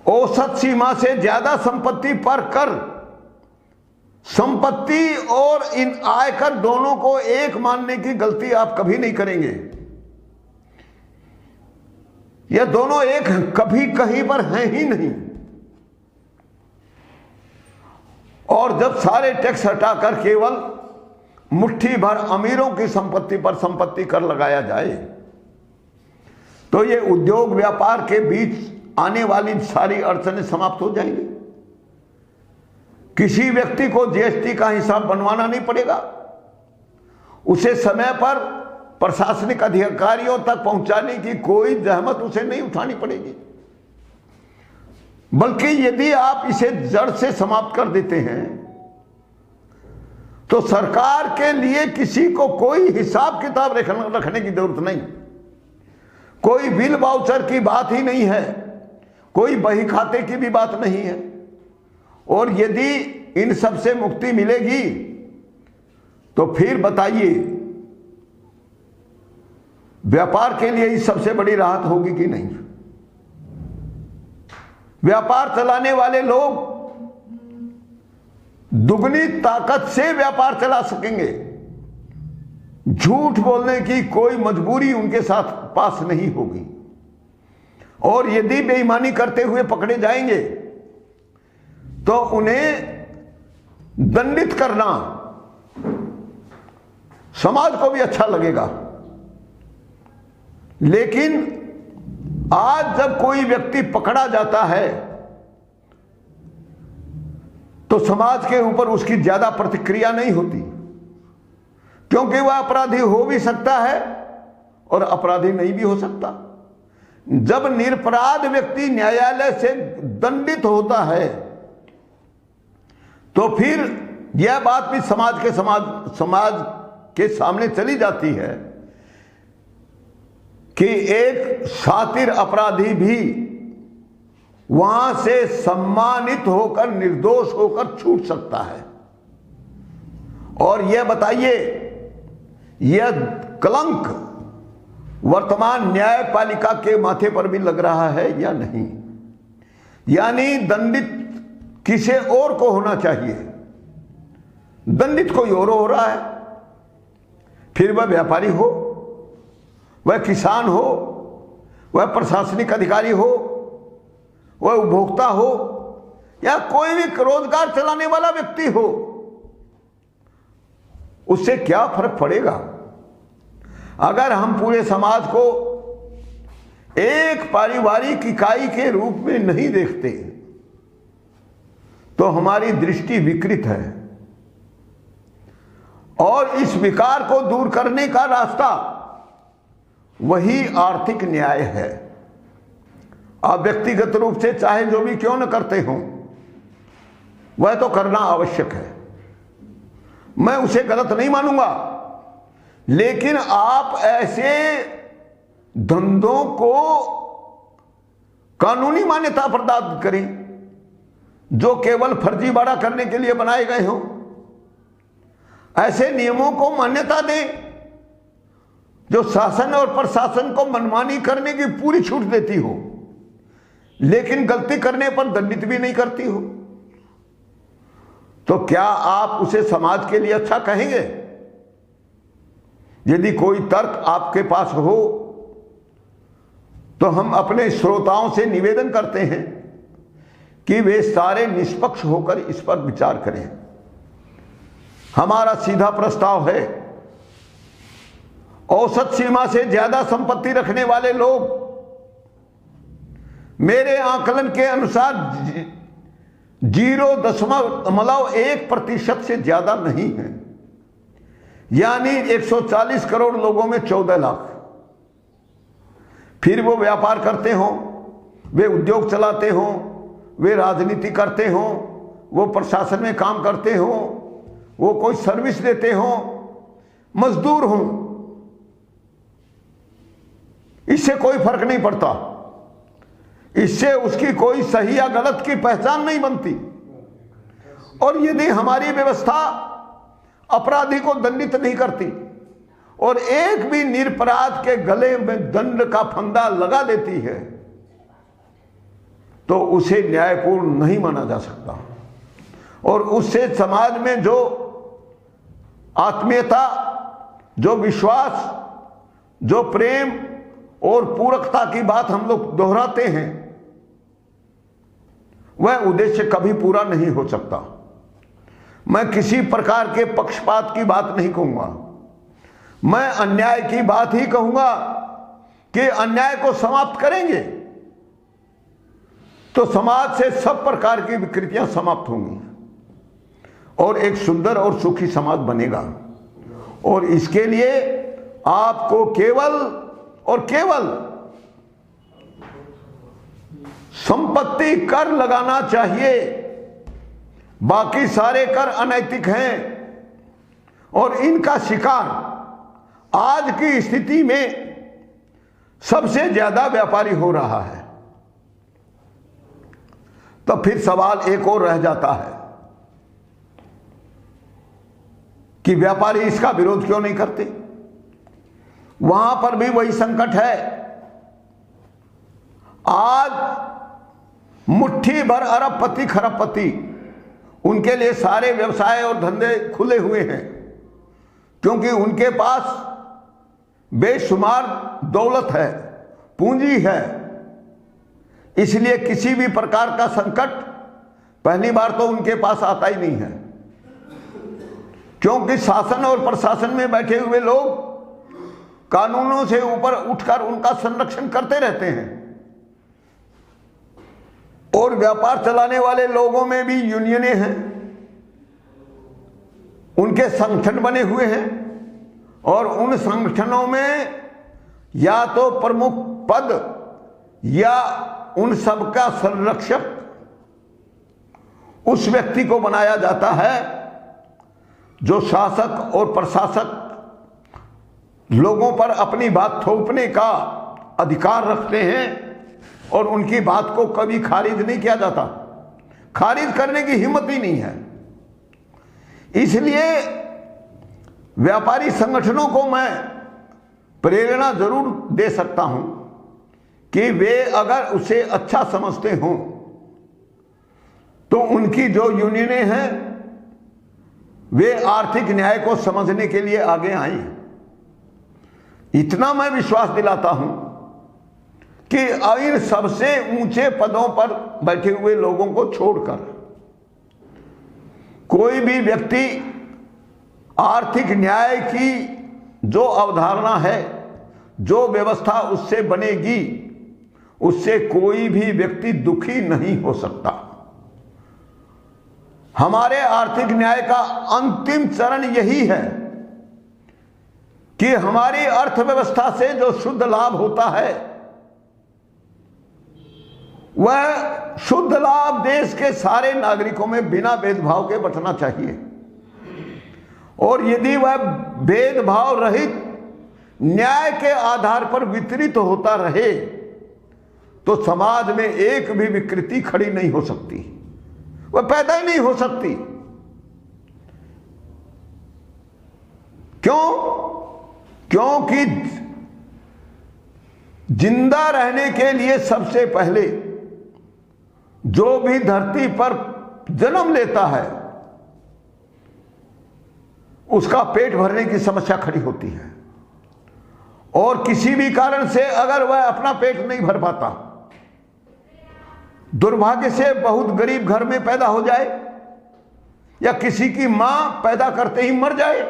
औसत सीमा से ज्यादा संपत्ति पर कर, संपत्ति और इन आयकर दोनों को एक मानने की गलती आप कभी नहीं करेंगे। यह दोनों एक कभी कहीं पर हैं ही नहीं। और जब सारे टैक्स हटाकर केवल मुट्ठी भर अमीरों की संपत्ति पर संपत्ति कर लगाया जाए तो ये उद्योग व्यापार के बीच आने वाली सारी अड़चनें समाप्त हो जाएंगी। किसी व्यक्ति को जीएसटी का हिसाब बनवाना नहीं पड़ेगा, उसे समय पर प्रशासनिक अधिकारियों तक पहुंचाने की कोई जहमत उसे नहीं उठानी पड़ेगी। बल्कि यदि आप इसे जड़ से समाप्त कर देते हैं तो सरकार के लिए किसी को कोई हिसाब किताब रखने की जरूरत नहीं, कोई बिल वाउचर की बात ही नहीं है, कोई बही खाते की भी बात नहीं है। और यदि इन सब से मुक्ति मिलेगी तो फिर बताइए व्यापार के लिए ही सबसे बड़ी राहत होगी कि नहीं। व्यापार चलाने वाले लोग दुगनी ताकत से व्यापार चला सकेंगे। झूठ बोलने की कोई मजबूरी उनके साथ पास नहीं होगी। और यदि बेईमानी करते हुए पकड़े जाएंगे तो उन्हें दंडित करना समाज को भी अच्छा लगेगा। लेकिन आज जब कोई व्यक्ति पकड़ा जाता है तो समाज के ऊपर उसकी ज्यादा प्रतिक्रिया नहीं होती, क्योंकि वह अपराधी हो भी सकता है और अपराधी नहीं भी हो सकता। जब निरपराध व्यक्ति न्यायालय से दंडित होता है तो फिर यह बात भी समाज के सामने चली जाती है कि एक शातिर अपराधी भी वहां से सम्मानित होकर, निर्दोष होकर छूट सकता है। और यह बताइए, यह कलंक वर्तमान न्यायपालिका के माथे पर भी लग रहा है या नहीं। यानी दंडित किसे और को होना चाहिए, दंडित कोई और हो रहा है। फिर वह व्यापारी हो, वह किसान हो, वह प्रशासनिक अधिकारी हो, वह उपभोक्ता हो या कोई भी रोजगार चलाने वाला व्यक्ति हो, उससे क्या फर्क पड़ेगा। अगर हम पूरे समाज को एक पारिवारिक इकाई के रूप में नहीं देखते तो हमारी दृष्टि विकृत है, और इस विकार को दूर करने का रास्ता वही आर्थिक न्याय है। आप व्यक्तिगत रूप से चाहे जो भी क्यों न करते हो, वह तो करना आवश्यक है, मैं उसे गलत नहीं मानूंगा, लेकिन आप ऐसे धंधों को कानूनी मान्यता प्रदान करें जो केवल फर्जीवाड़ा करने के लिए बनाए गए हों। ऐसे नियमों को मान्यता दें जो शासन और प्रशासन को मनमानी करने की पूरी छूट देती हो, लेकिन गलती करने पर दंडित भी नहीं करती हो। तो क्या आप उसे समाज के लिए अच्छा कहेंगे? यदि कोई तर्क आपके पास हो तो हम अपने श्रोताओं से निवेदन करते हैं कि वे सारे निष्पक्ष होकर इस पर विचार करें। हमारा सीधा प्रस्ताव है, औसत सीमा से ज्यादा संपत्ति रखने वाले लोग मेरे आकलन के अनुसार 0.1% से ज्यादा नहीं है, यानी 140 करोड़ लोगों में 14 लाख। फिर वो व्यापार करते हों, वे उद्योग चलाते हों, वे राजनीति करते हों, वो प्रशासन में काम करते हों, वो कोई सर्विस देते हों, मजदूर हों, इससे कोई फर्क नहीं पड़ता। इससे उसकी कोई सही या गलत की पहचान नहीं बनती। और यदि हमारी व्यवस्था अपराधी को दंडित नहीं करती और एक भी निरपराध के गले में दंड का फंदा लगा देती है तो उसे न्यायपूर्ण नहीं माना जा सकता, और उससे समाज में जो आत्मीयता, जो विश्वास, जो प्रेम और पूरकता की बात हम लोग दोहराते हैं, वह उद्देश्य कभी पूरा नहीं हो सकता। मैं किसी प्रकार के पक्षपात की बात नहीं कहूंगा, मैं अन्याय की बात ही कहूंगा कि अन्याय को समाप्त करेंगे तो समाज से सब प्रकार की विकृतियां समाप्त होंगी और एक सुंदर और सुखी समाज बनेगा। और इसके लिए आपको केवल और केवल संपत्ति कर लगाना चाहिए, बाकी सारे कर अनैतिक हैं। और इनका शिकार आज की स्थिति में सबसे ज्यादा व्यापारी हो रहा है। तो फिर सवाल एक और रह जाता है कि व्यापारी इसका विरोध क्यों नहीं करते? वहां पर भी वही संकट है। आज मुट्ठी भर अरबपति खरबपति, उनके लिए सारे व्यवसाय और धंधे खुले हुए हैं, क्योंकि उनके पास बेशुमार दौलत है, पूंजी है। इसलिए किसी भी प्रकार का संकट पहली बार तो उनके पास आता ही नहीं है, क्योंकि शासन और प्रशासन में बैठे हुए लोग कानूनों से ऊपर उठकर उनका संरक्षण करते रहते हैं। और व्यापार चलाने वाले लोगों में भी यूनियनें हैं, उनके संगठन बने हुए हैं, और उन संगठनों में या तो प्रमुख पद या उन सबका संरक्षक उस व्यक्ति को बनाया जाता है जो शासक और प्रशासक लोगों पर अपनी बात थोपने का अधिकार रखते हैं, और उनकी बात को कभी खारिज नहीं किया जाता, खारिज करने की हिम्मत ही नहीं है। इसलिए व्यापारी संगठनों को मैं प्रेरणा जरूर दे सकता हूं कि वे अगर उसे अच्छा समझते हों तो उनकी जो यूनियनें हैं वे आर्थिक न्याय को समझने के लिए आगे आई हैं। इतना मैं विश्वास दिलाता हूं कि इन सबसे ऊंचे पदों पर बैठे हुए लोगों को छोड़कर कोई भी व्यक्ति आर्थिक न्याय की जो अवधारणा है, जो व्यवस्था उससे बनेगी, उससे कोई भी व्यक्ति दुखी नहीं हो सकता। हमारे आर्थिक न्याय का अंतिम चरण यही है कि हमारी अर्थव्यवस्था से जो शुद्ध लाभ होता है, वह शुद्ध लाभ देश के सारे नागरिकों में बिना भेदभाव के बंटना चाहिए। और यदि वह भेदभाव रहित न्याय के आधार पर वितरित होता रहे तो समाज में एक भी विकृति खड़ी नहीं हो सकती, वह पैदा ही नहीं हो सकती। क्यों? क्योंकि जिंदा रहने के लिए सबसे पहले जो भी धरती पर जन्म लेता है उसका पेट भरने की समस्या खड़ी होती है। और किसी भी कारण से अगर वह अपना पेट नहीं भर पाता, दुर्भाग्य से बहुत गरीब घर में पैदा हो जाए या किसी की मां पैदा करते ही मर जाए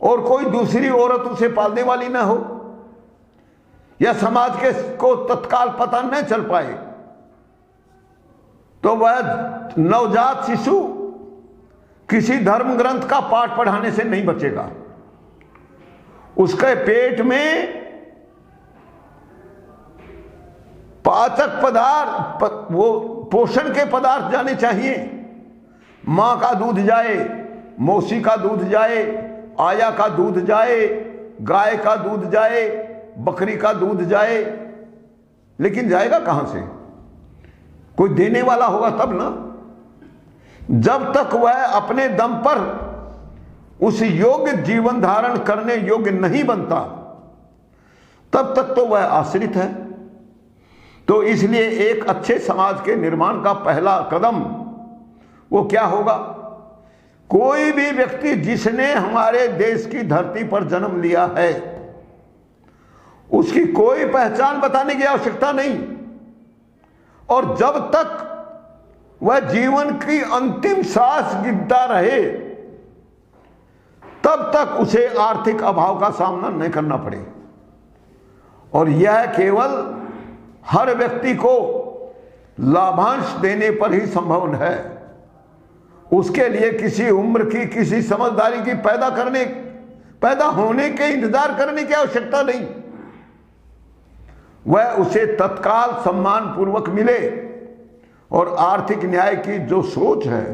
और कोई दूसरी औरत उसे पालने वाली ना हो, या समाज के को तत्काल पता न चल पाए, तो वह नवजात शिशु किसी धर्म ग्रंथ का पाठ पढ़ाने से नहीं बचेगा। उसके पेट में पाचक पदार्थ, वो पोषण के पदार्थ जाने चाहिए। मां का दूध जाए, मौसी का दूध जाए, आया का दूध जाए, गाय का दूध जाए, बकरी का दूध जाए, लेकिन जाएगा कहां से? कोई देने वाला होगा तब ना। जब तक वह अपने दम पर उस योग्य जीवन धारण करने योग्य नहीं बनता, तब तक तो वह आश्रित है। तो इसलिए एक अच्छे समाज के निर्माण का पहला कदम वो क्या होगा? कोई भी व्यक्ति जिसने हमारे देश की धरती पर जन्म लिया है, उसकी कोई पहचान बताने की आवश्यकता नहीं। और जब तक वह जीवन की अंतिम सांस गिनता रहे, तब तक उसे आर्थिक अभाव का सामना नहीं करना पड़े। और यह केवल हर व्यक्ति को लाभांश देने पर ही संभव है। उसके लिए किसी उम्र की, किसी समझदारी की पैदा होने के इंतजार करने की आवश्यकता नहीं। वह उसे तत्काल सम्मान पूर्वक मिले। और आर्थिक न्याय की जो सोच है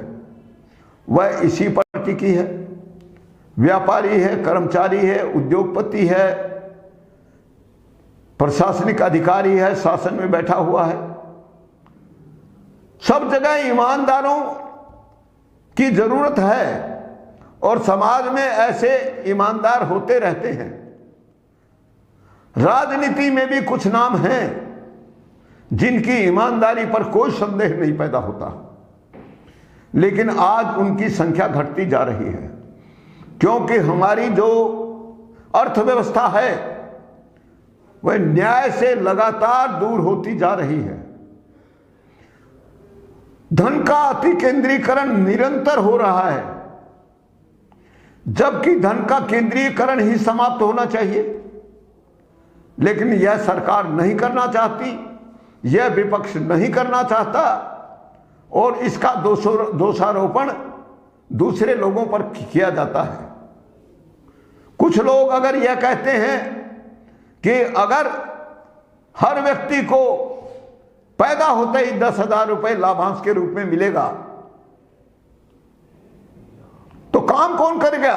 वह इसी पर टिकी है। व्यापारी है, कर्मचारी है, उद्योगपति है, प्रशासनिक अधिकारी है, शासन में बैठा हुआ है, सब जगह ईमानदारों की जरूरत है। और समाज में ऐसे ईमानदार होते रहते हैं। राजनीति में भी कुछ नाम हैं जिनकी ईमानदारी पर कोई संदेह नहीं पैदा होता, लेकिन आज उनकी संख्या घटती जा रही है। क्योंकि हमारी जो अर्थव्यवस्था है वह न्याय से लगातार दूर होती जा रही है। धन का अति केंद्रीकरण निरंतर हो रहा है, जबकि धन का केंद्रीकरण ही समाप्त होना चाहिए। लेकिन यह सरकार नहीं करना चाहती, यह विपक्ष नहीं करना चाहता, और इसका दोषारोपण दूसरे लोगों पर किया जाता है। कुछ लोग अगर यह कहते हैं कि अगर हर व्यक्ति को पैदा होते ही 10,000 रुपए लाभांश के रूप में मिलेगा तो काम कौन करेगा?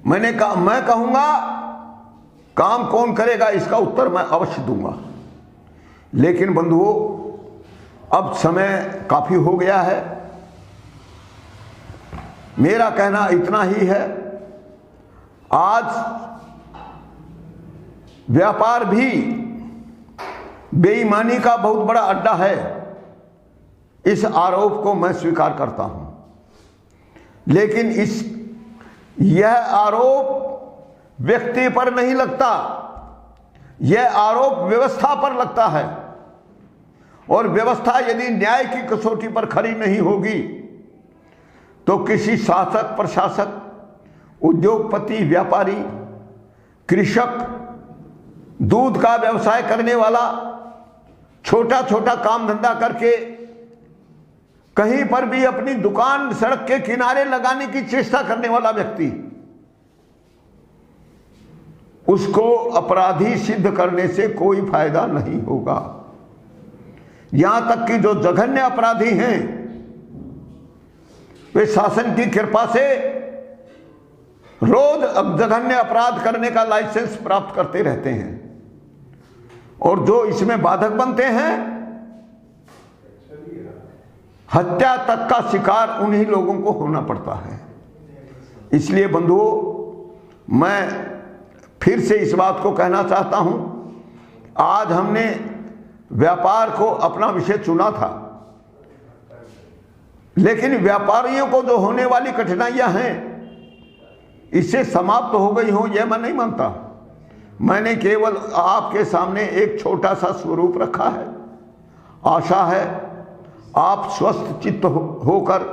मैं कहूंगा काम कौन करेगा, इसका उत्तर मैं अवश्य दूंगा। लेकिन बंधुओं, अब समय काफी हो गया है। मेरा कहना इतना ही है, आज व्यापार भी बेईमानी का बहुत बड़ा अड्डा है, इस आरोप को मैं स्वीकार करता हूं। लेकिन यह आरोप व्यक्ति पर नहीं लगता, यह आरोप व्यवस्था पर लगता है। और व्यवस्था यदि न्याय की कसौटी पर खड़ी नहीं होगी तो किसी शासक प्रशासक उद्योगपति, व्यापारी, कृषक, दूध का व्यवसाय करने वाला, छोटा छोटा काम धंधा करके कहीं पर भी अपनी दुकान सड़क के किनारे लगाने की चेष्टा करने वाला व्यक्ति, उसको अपराधी सिद्ध करने से कोई फायदा नहीं होगा। यहां तक कि जो जघन्य अपराधी हैं वे शासन की कृपा से रोज जघन्य अपराध करने का लाइसेंस प्राप्त करते रहते हैं, और जो इसमें बाधक बनते हैं, हत्या तक का शिकार उन्हीं लोगों को होना पड़ता है। इसलिए बंधुओं, मैं फिर से इस बात को कहना चाहता हूं, आज हमने व्यापार को अपना विषय चुना था, लेकिन व्यापारियों को जो होने वाली कठिनाइयां हैं इससे समाप्त हो गई हो यह मैं नहीं मानता। मैंने केवल आपके सामने एक छोटा सा स्वरूप रखा है। आशा है आप स्वस्थ चित्त होकर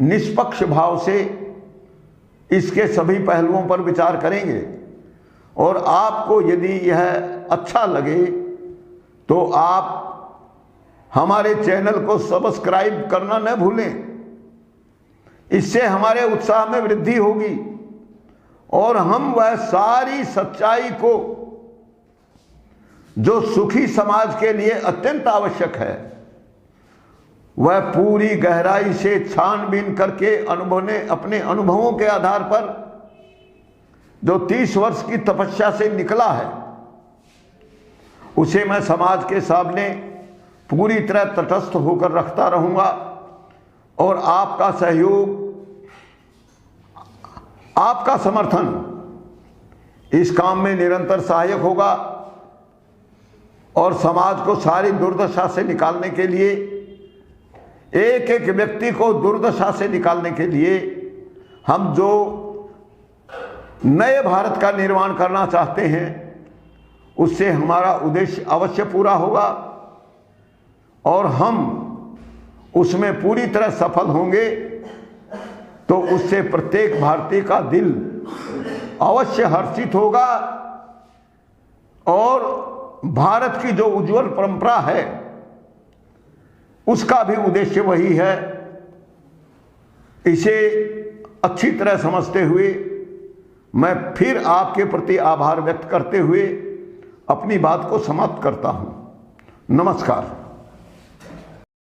निष्पक्ष भाव से इसके सभी पहलुओं पर विचार करेंगे, और आपको यदि यह अच्छा लगे तो आप हमारे चैनल को सब्सक्राइब करना न भूलें। इससे हमारे उत्साह में वृद्धि होगी और हम वह सारी सच्चाई को जो सुखी समाज के लिए अत्यंत आवश्यक है वह पूरी गहराई से छानबीन करके अपने अनुभवों के आधार पर जो 30 वर्ष की तपस्या से निकला है उसे मैं समाज के सामने पूरी तरह तटस्थ होकर रखता रहूंगा, और आपका सहयोग, आपका समर्थन इस काम में निरंतर सहायक होगा, और समाज को सारी दुर्दशा से निकालने के लिए, एक एक व्यक्ति को दुर्दशा से निकालने के लिए हम जो नए भारत का निर्माण करना चाहते हैं उससे हमारा उद्देश्य अवश्य पूरा होगा, और हम उसमें पूरी तरह सफल होंगे तो उससे प्रत्येक भारतीय का दिल अवश्य हर्षित होगा, और भारत की जो उज्जवल परंपरा है उसका भी उद्देश्य वही है। इसे अच्छी तरह समझते हुए मैं फिर आपके प्रति आभार व्यक्त करते हुए अपनी बात को समाप्त करता हूं। नमस्कार।